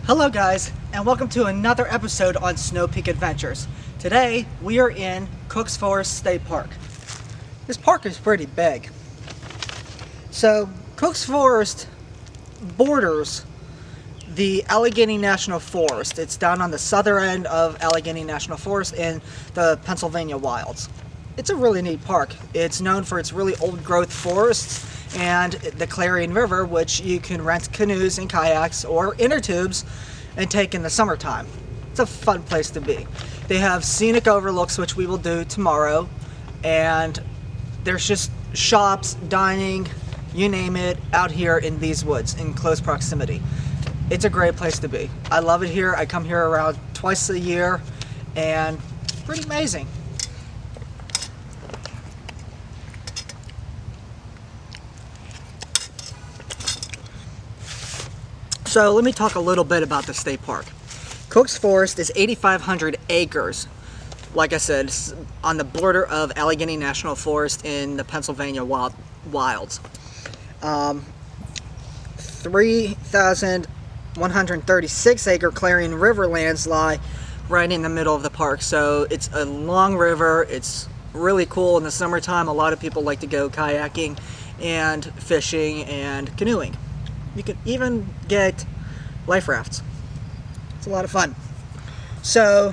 Hello guys, and welcome to another episode on Snow Peak Adventures. Today we are in Cook's Forest State Park. This park is pretty big. So Cook's Forest borders the Allegheny National Forest. It's down on the southern end of Allegheny National Forest in the Pennsylvania wilds. It's a really neat park. It's known for its really old growth forests and the Clarion River, which you can rent canoes and kayaks or inner tubes and take in the summertime. It's a fun place to be. They have scenic overlooks, which we will do tomorrow, and there's just shops, dining, you name it, out here in these woods in close proximity. It's a great place to be. I love it here. I come here around twice a year, and pretty amazing. So let me talk a little bit about the state park. Cook's Forest is 8,500 acres. Like I said, it's on the border of Allegheny National Forest in the Pennsylvania wilds. 3,136 acre Clarion River lands lie right in the middle of the park. So it's a long river. It's really cool in the summertime. A lot of people like to go kayaking and fishing and canoeing. You can even get life rafts. It's a lot of fun. So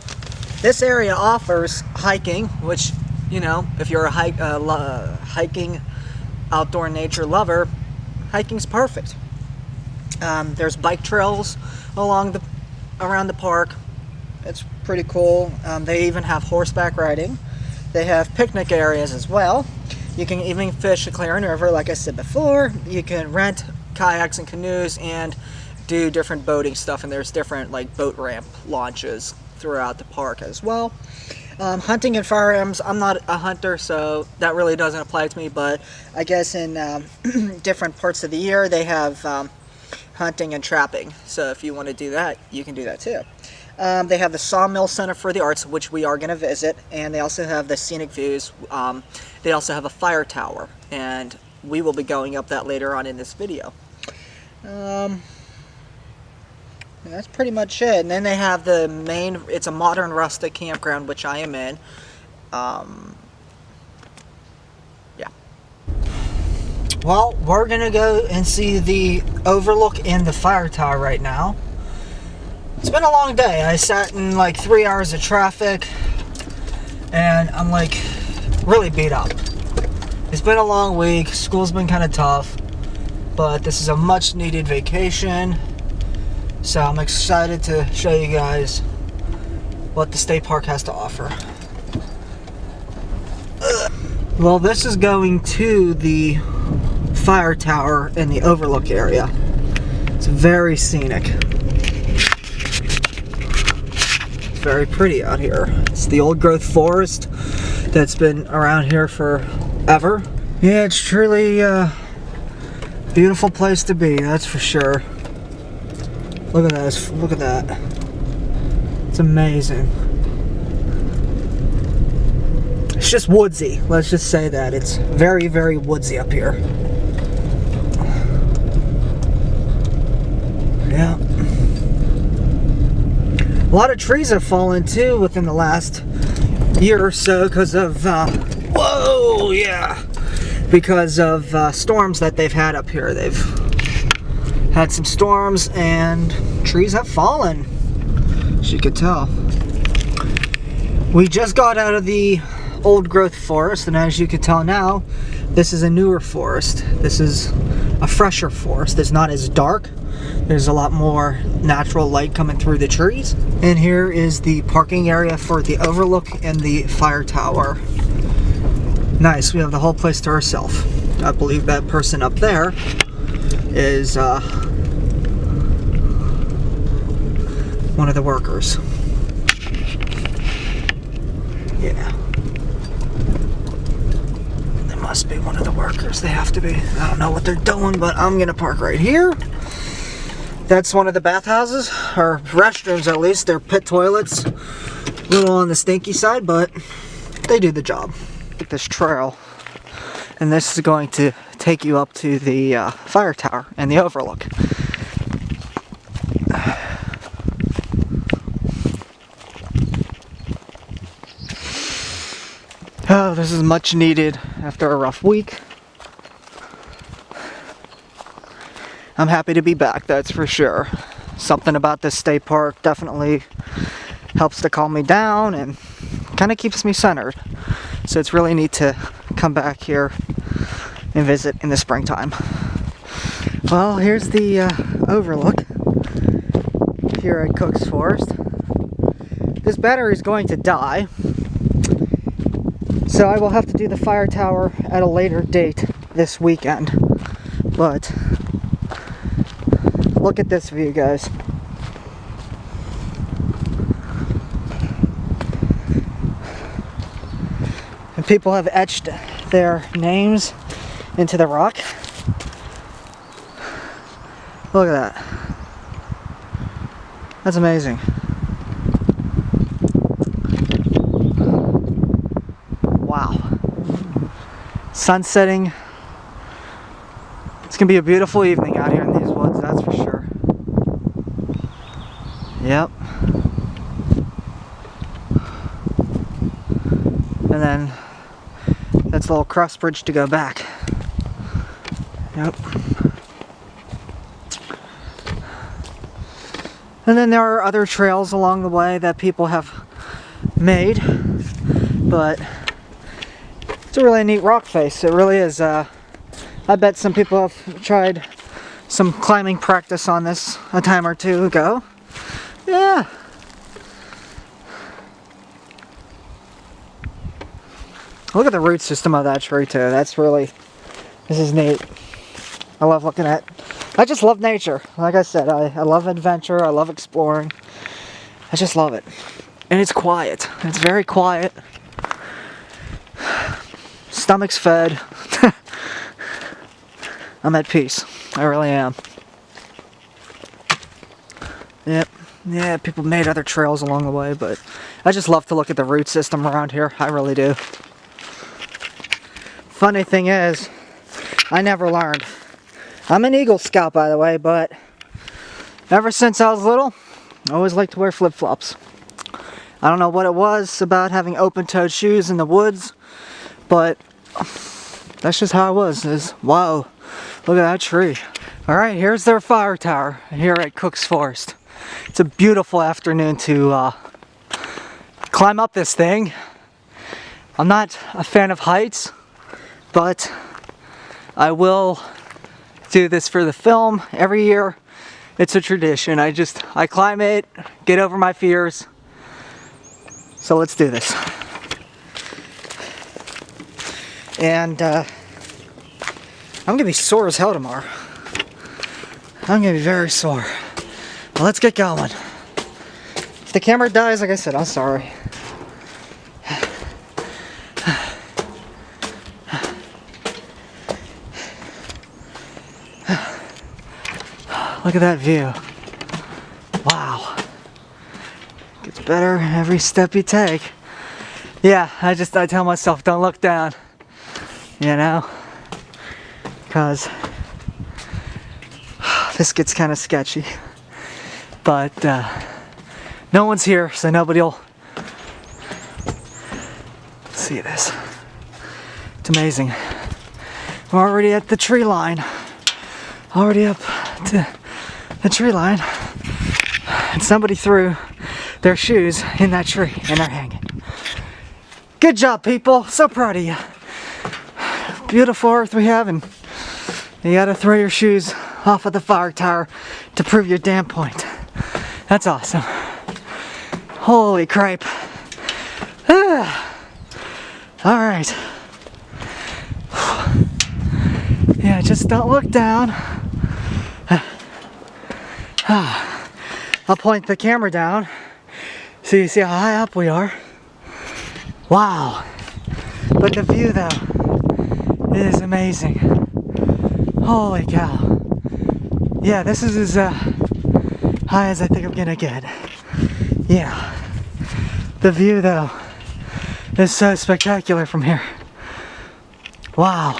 this area offers hiking, which, you know, if you're a hiking outdoor nature lover, hiking's perfect. There's bike trails around the park. It's pretty cool. They even have horseback riding. They have picnic areas as well. You can even fish the Clarion River, like I said before. You can rent kayaks and canoes and do different boating stuff, and there's different like boat ramp launches throughout the park as well. Hunting and firearms, I'm not a hunter, so that really doesn't apply to me, but I guess in different parts of the year they have hunting and trapping, so if you want to do that, you can do that too. They have the Sawmill Center for the Arts, which we are going to visit, and they also have the scenic views. They also have a fire tower, and we will be going up that later on in this video. That's pretty much it. And then they have the main, it's a modern rustic campground, which I am in. Yeah. Well, we're gonna go and see the Overlook and the fire tower right now. It's been a long day. I sat in like 3 hours of traffic, and I'm like really beat up. It's been a long week. School's been kind of tough, but this is a much needed vacation. So I'm excited to show you guys what the state park has to offer. Well, this is going to the fire tower in the Overlook area. It's very scenic. It's very pretty out here. It's the old growth forest that's been around here forever. Yeah, it's truly a beautiful place to be, that's for sure. Look at this, look at that. It's amazing. It's just woodsy, let's just say that. It's very, very woodsy up here. Yeah. A lot of trees have fallen too within the last year or so because of, whoa, yeah. Because of storms that they've had up here. They've had some storms and trees have fallen, as you could tell. We just got out of the old growth forest, and as you can tell now, this is a newer forest. This is a fresher forest. It's not as dark. There's a lot more natural light coming through the trees. And here is the parking area for the Overlook and the fire tower. Nice, we have the whole place to ourselves. I believe that person up there is one of the workers. Yeah. They must be one of the workers. They have to be. I don't know what they're doing, but I'm gonna park right here. That's one of the bathhouses, or restrooms at least. They're pit toilets. A little on the stinky side, but they do the job. Get this trail, and this is going to take you up to the fire tower and the Overlook. Oh, this is much needed after a rough week. I'm happy to be back, that's for sure. Something about this state park definitely helps to calm me down and kind of keeps me centered. So it's really neat to come back here and visit in the springtime. Well, here's the Overlook here at Cook's Forest. This battery is going to die, so I will have to do the fire tower at a later date this weekend. But look at this view, guys. And people have etched their names into the rock. Look at that. That's amazing. Wow. Sun setting. It's gonna be a beautiful evening out here in these woods, that's for sure. Yep. And then that's a little cross bridge to go back. Yep. And then there are other trails along the way that people have made, but it's a really neat rock face. It really is. I bet some people have tried some climbing practice on this a time or two ago. Yeah. Look at the root system of that tree too. That's really, this is neat. I love looking at, I just love nature. Like I said, I love adventure, I love exploring. I just love it. And it's quiet. It's very quiet. Stomach's fed. I'm at peace. I really am. Yep. Yeah, people made other trails along the way, but I just love to look at the root system around here. I really do. Funny thing is, I never learned. I'm an Eagle Scout, by the way, but ever since I was little, I always liked to wear flip-flops. I don't know what it was about having open-toed shoes in the woods, but that's just how I was. Wow, look at that tree. Alright, here's their fire tower here at Cook's Forest. It's a beautiful afternoon to climb up this thing. I'm not a fan of heights, but I will do this for the film every year. It's a tradition. I climb it, get over my fears. So let's do this. And I'm gonna be sore as hell tomorrow. I'm gonna be very sore. Well, let's get going. If the camera dies, like I said, I'm sorry. Look at that view. Wow. Gets better every step you take. Yeah, I tell myself, don't look down. You know? Because this gets kind of sketchy. But no one's here, so nobody'll see this. It's amazing. We're already at the tree line. Already up to the tree line. And somebody threw their shoes in that tree and they're hanging. Good job, people. So proud of you. Beautiful earth we have, and you gotta throw your shoes off of the fire tower to prove your damn point. That's awesome. Holy crap. Alright. Yeah, just don't look down. I'll point the camera down so you see how high up we are. Wow. But the view though is amazing. Holy cow. Yeah, this is as high as I think I'm gonna get. Yeah. The view though is so spectacular from here. Wow.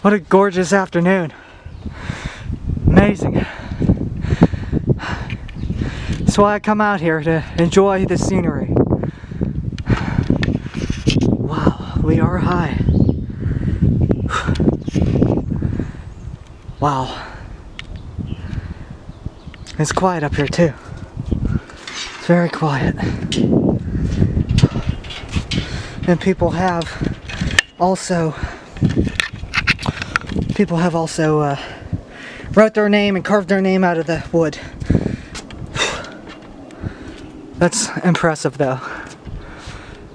What a gorgeous afternoon. Amazing. That's why I come out here, to enjoy the scenery. hour high. Wow. It's quiet up here too. It's very quiet. And people have also wrote their name and carved their name out of the wood. That's impressive though.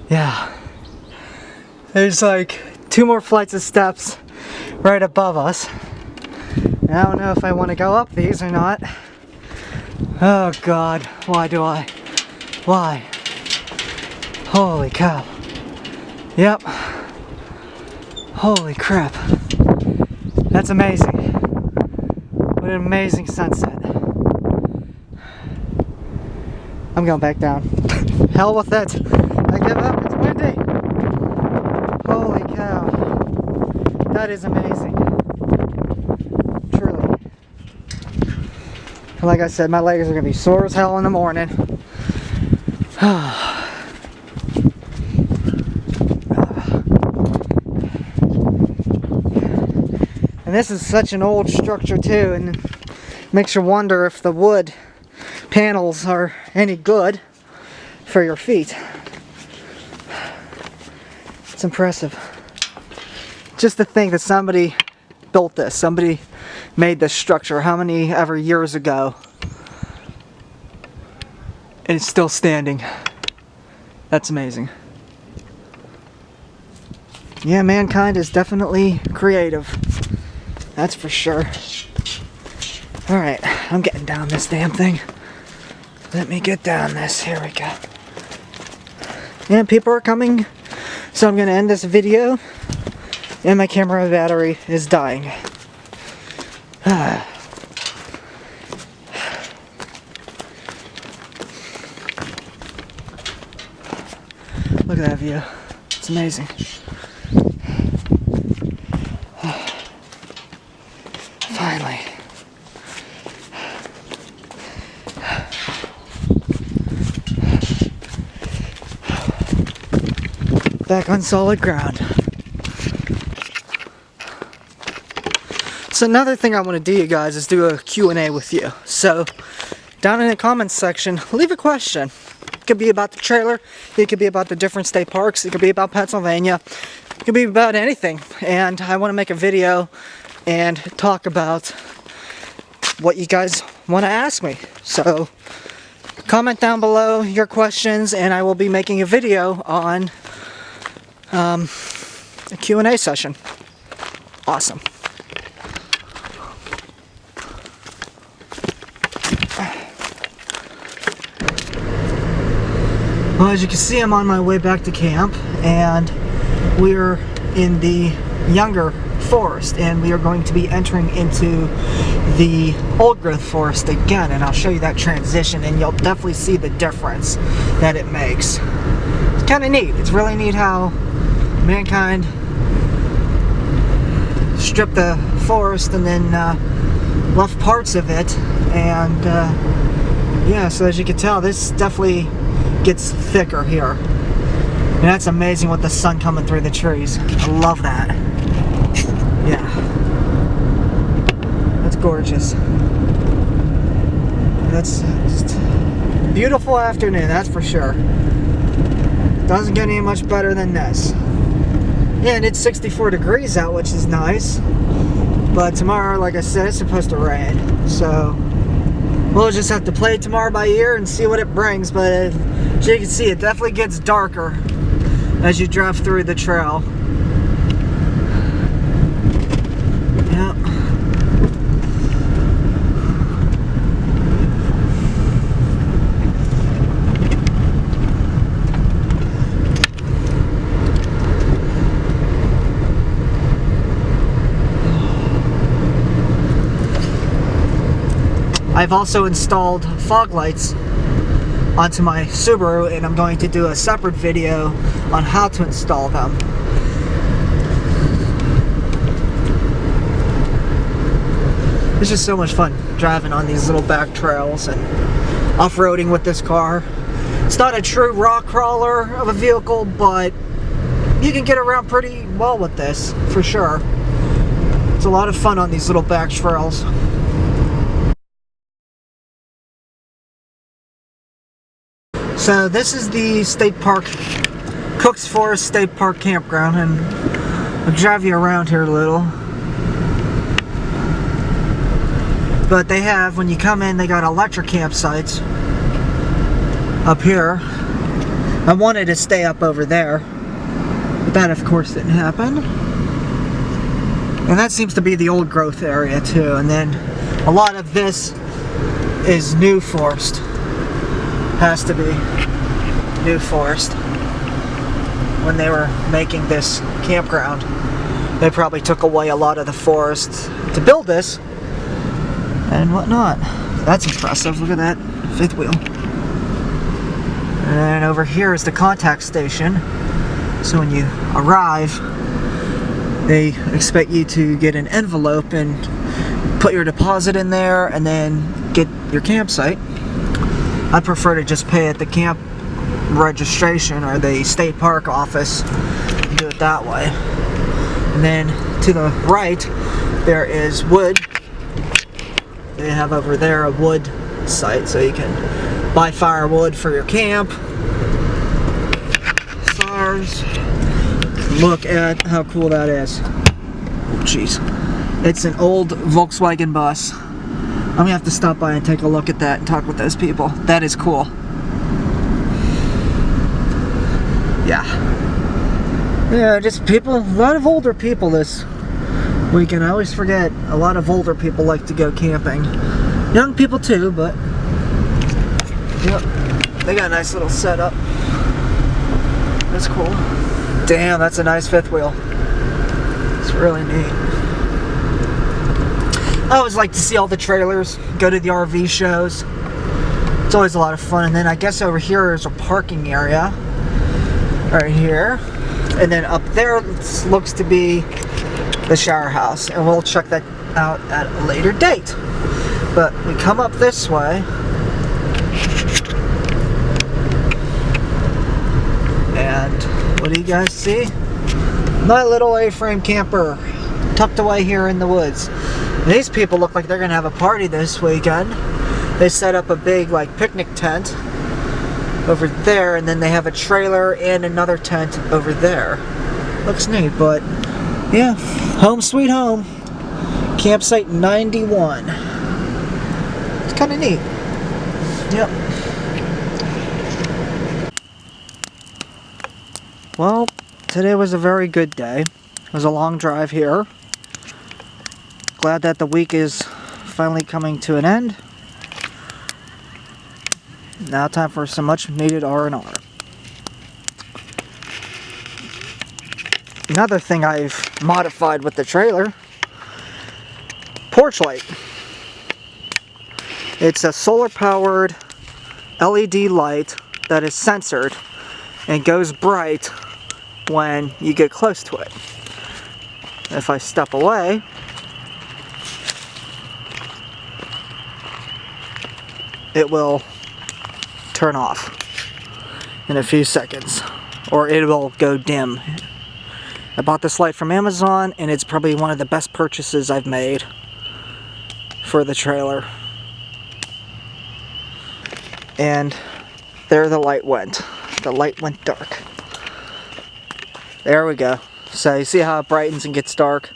Yeah. There's like 2 more flights of steps right above us. And I don't know if I want to go up these or not. Oh God, why do I? Why? Holy cow. Yep. Holy crap. That's amazing. What an amazing sunset. I'm going back down. Hell with it. I give up. It's windy. Holy cow. That is amazing. Truly. And like I said, my legs are going to be sore as hell in the morning. And this is such an old structure too, and it makes you wonder if the wood panels are any good for your feet. It's impressive. Just to think that somebody built this, somebody made this structure how many ever years ago, and it's still standing. That's amazing. Yeah, mankind is definitely creative. That's for sure. Alright, I'm getting down this damn thing. Let me get down this. Here we go. And people are coming, so I'm going to end this video. And my camera battery is dying. Look at that view. It's amazing. Finally. Back on solid ground. So another thing I want to do, you guys, is do a Q&A with you. So down in the comments section, leave a question. It could be about the trailer, it could be about the different state parks, it could be about Pennsylvania, it could be about anything. And I want to make a video and talk about what you guys want to ask me. So comment down below your questions and I will be making a video on a Q&A session. Awesome. Well, as you can see, I'm on my way back to camp, and we're in the younger forest, and we are going to be entering into the old growth forest again, and I'll show you that transition, and you'll definitely see the difference that it makes. It's kind of neat. It's really neat how mankind stripped the forest and then left parts of it, and yeah, so as you can tell, this definitely gets thicker here. And that's amazing with the sun coming through the trees. I love that. Yeah. That's gorgeous. That's just a beautiful afternoon, that's for sure. Doesn't get any much better than this. Yeah, and it's 64 degrees out, which is nice. But tomorrow, like I said, it's supposed to rain. So we'll just have to play it tomorrow by ear and see what it brings. But as you can see, it definitely gets darker as you drive through the trail. Yep. I've also installed fog lights onto my Subaru, and I'm going to do a separate video on how to install them. It's just so much fun driving on these little back trails and off-roading with this car. It's not a true rock crawler of a vehicle, but you can get around pretty well with this, for sure. It's a lot of fun on these little back trails. So this is the State Park, Cooks Forest State Park campground, and I'll drive you around here a little. But they have, when you come in, they got electric campsites up here. I wanted to stay up over there, but that of course didn't happen. And that seems to be the old growth area too. And then a lot of this is new forest. Has to be new forest. When they were making this campground, they probably took away a lot of the forest to build this and whatnot. That's impressive. Look at that fifth wheel. And over here is the contact station. So when you arrive, they expect you to get an envelope and put your deposit in there and then get your campsite. I prefer to just pay at the camp registration or the state park office and do it that way. And then to the right there is wood. They have over there a wood site, so you can buy firewood for your camp. Stars. Look at how cool that is. Oh jeez. It's an old Volkswagen bus. I'm gonna have to stop by and take a look at that and talk with those people. That is cool. Yeah, just people, a lot of older people this weekend. I always forget, a lot of older people like to go camping. Young people too, but yep, they got a nice little setup. That's cool. Damn, that's a nice fifth wheel. It's really neat. I always like to see all the trailers, go to the RV shows. It's always a lot of fun. And then I guess over here is a parking area. Right here. And then up there looks to be the shower house. And we'll check that out at a later date. But we come up this way. And what do you guys see? My little A-frame camper tucked away here in the woods. And these people look like they're gonna have a party this weekend. They set up a big like picnic tent over there, and then they have a trailer and another tent over there. Looks neat, but yeah, home sweet home. Campsite 91. It's kind of neat. Yep. Well, today was a very good day. It was a long drive here. Glad that the week is finally coming to an end. Now time for some much needed R&R. Another thing I've modified with the trailer, porch light. It's a solar powered LED light that is sensored and goes bright when you get close to it. If I step away, it will turn off in a few seconds, or it will go dim. I bought this light from Amazon, and it's probably one of the best purchases I've made for the trailer. And there the light went. The light went dark. There we go. So you see how it brightens and gets dark?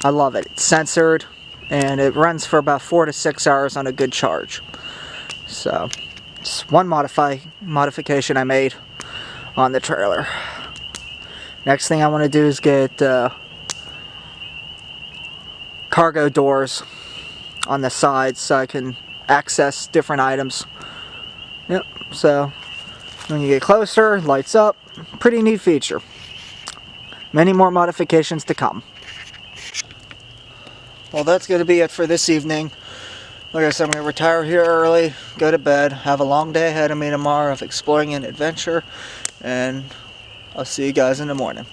I love it. It's sensored, and it runs for about 4 to 6 hours on a good charge. So just one modification I made on the trailer. Next thing I want to do is get cargo doors on the sides so I can access different items. Yep, so when you get closer, lights up. Pretty neat feature. Many more modifications to come. Well, that's going to be it for this evening. Like I said, I'm going to retire here early, go to bed, have a long day ahead of me tomorrow of exploring and adventure, and I'll see you guys in the morning.